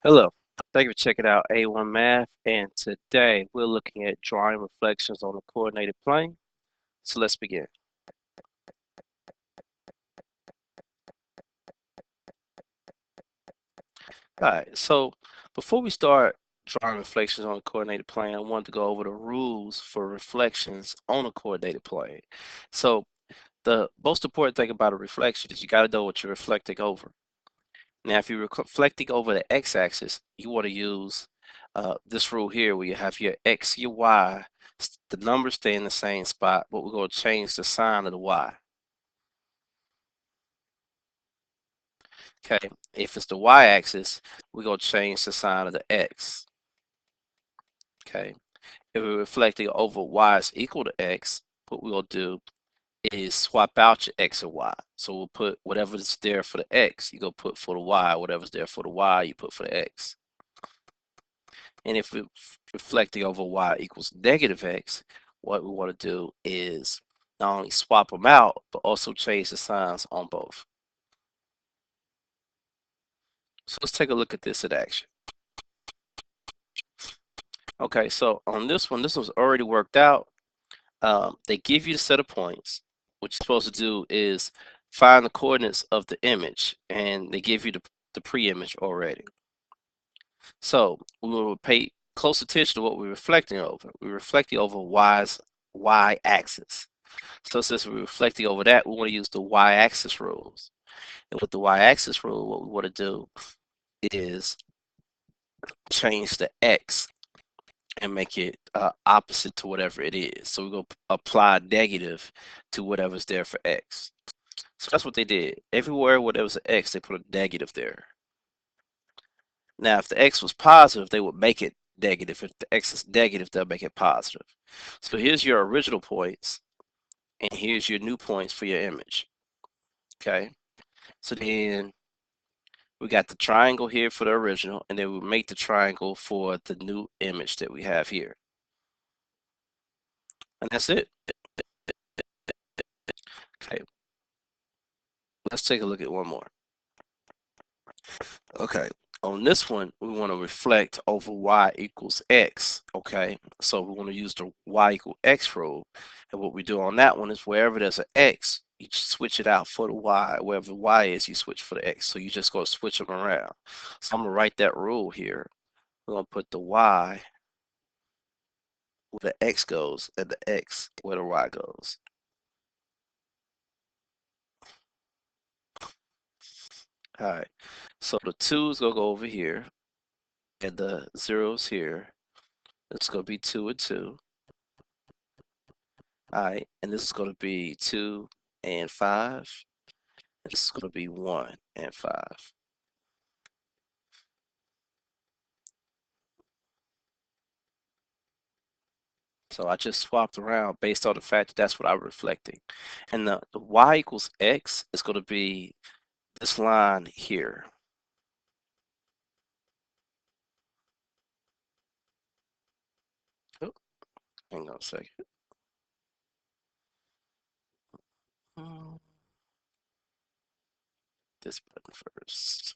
Hello, thank you for checking out A1 Math, and today we're looking at drawing reflections on a coordinated plane. So let's begin. Alright, so before we start drawing reflections on a coordinated plane, I wanted to go over the rules for reflections on a coordinated plane. So the most important thing about a reflection is you got to know what you're reflecting over. Now, if you're reflecting over the x-axis, you want to use this rule here where you have your x, your y, the numbers stay in the same spot, but we're going to change the sign of the y. Okay, if it's the y-axis, we're going to change the sign of the x. Okay, if we're reflecting over y is equal to x, what we're going to do is swap out your x and y. So we'll put whatever's there for the x, you go put for the y, whatever's there for the y, you put for the x. And if we're reflecting over y equals negative x, what we want to do is not only swap them out, but also change the signs on both. So let's take a look at this in action. Okay, so on this one, this one's already worked out. They give you the set of points. What you're supposed to do is find the coordinates of the image, and they give you the pre-image already. So we will pay close attention to what we're reflecting over. We're reflecting over y-axis. So since we're reflecting over that, we want to use the y-axis rules. And with the y-axis rule, what we want to do is change the x and make it opposite to whatever it is. So we're going to apply negative to whatever's there for x. So that's what they did. Everywhere where there was an x, they put a negative there. Now, if the x was positive, they would make it negative. If the x is negative, they'll make it positive. So here's your original points, and here's your new points for your image. Okay. So then we got the triangle here for the original, and then we make the triangle for the new image that we have here. And that's it. Okay, let's take a look at one more. Okay, on this one, we want to reflect over y equals x. Okay, so we want to use the y equal x rule. And what we do on that one is wherever there's an x, you switch it out for the y. Wherever y is, you switch for the x. So you just go switch them around. So I'm going to write that rule here. We're going to put the y where the x goes and the x where the y goes. All right, so the 2 is gonna go over here, and the 0's here. It's gonna be 2 and 2. All right, and this is gonna be 2 and 5. And this is gonna be 1 and 5. So I just swapped around based on the fact that that's what I'm reflecting. And the y equals x is gonna be this line here. Oh, hang on a second. Hmm, this button first.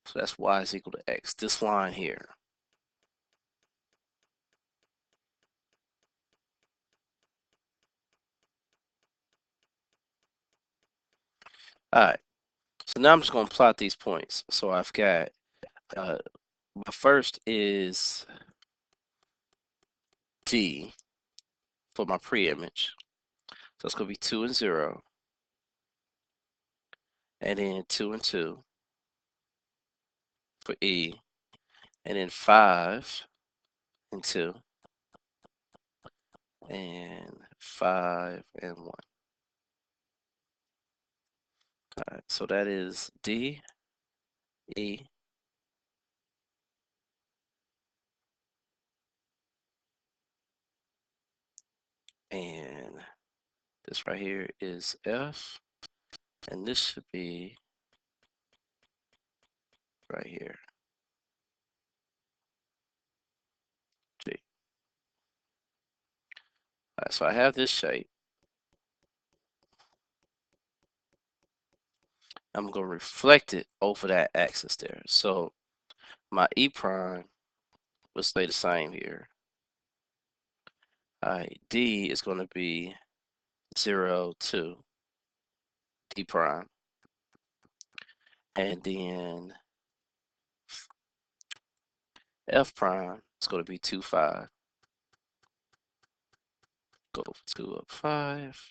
So that's y is equal to x. This line here. All right. So now I'm just going to plot these points. So I've got my first is D for my pre-image. So it's going to be 2 and 0, and then 2 and 2 for E, and then 5 and 2, and 5 and 1. All right, so that is D, E, and this right here is F, and this should be right here, G. All right, so I have this shape. I'm going to reflect it over that axis there. So my E prime will stay the same here. All right, D is going to be 0, 2, D prime. And then F prime is going to be 2, 5. Go 2 up 5.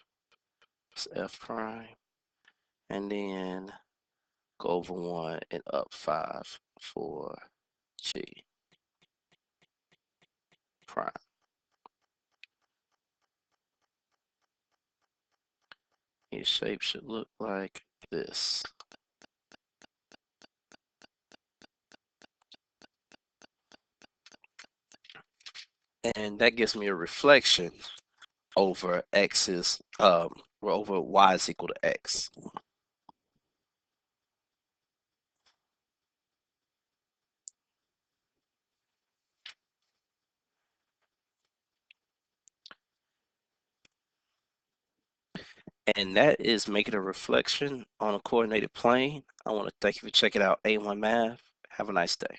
It's F prime. And then go over 1 and up 5 for G prime. Your shape should look like this. And that gives me a reflection over x is over y is equal to x. And that is making a reflection on a coordinated plane. I want to thank you for checking out A1 Math. Have a nice day.